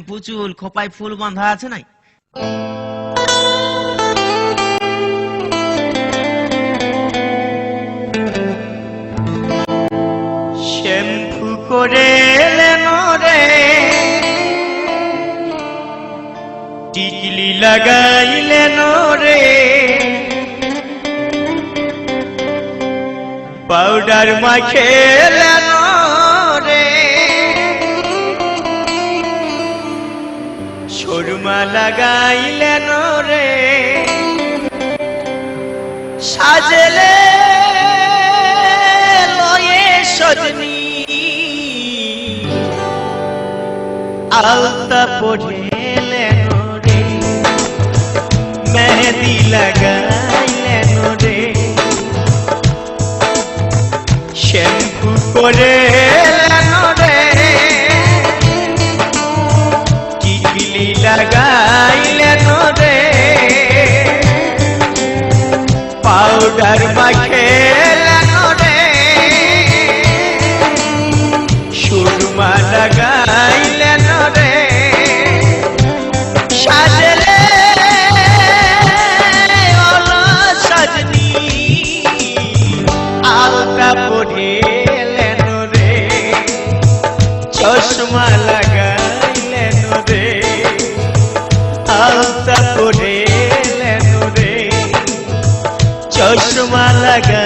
পুচুল খোপায় ফুল বাঁধা আছে নাই? শ্যাম্পু করে রে টিকলি লাগাইলেন রে পাউডার মাখেলেন রে সুরমা লাগাইলেন রে সাজলে লয়ে সজনী আলতা পড়েলেন রে মেহেদি লাগাইলেন রে শ্যাম্পু করে রে টিকলি লাগাইলেন রে পাউডার মাখেলেন রে সুরমা লাগাইলেন রে সাজলে সজনী আলতা পড়েলেন রে চশমা লাগাইলেন রে আলতা পড়েলেন রে চশমা লাগা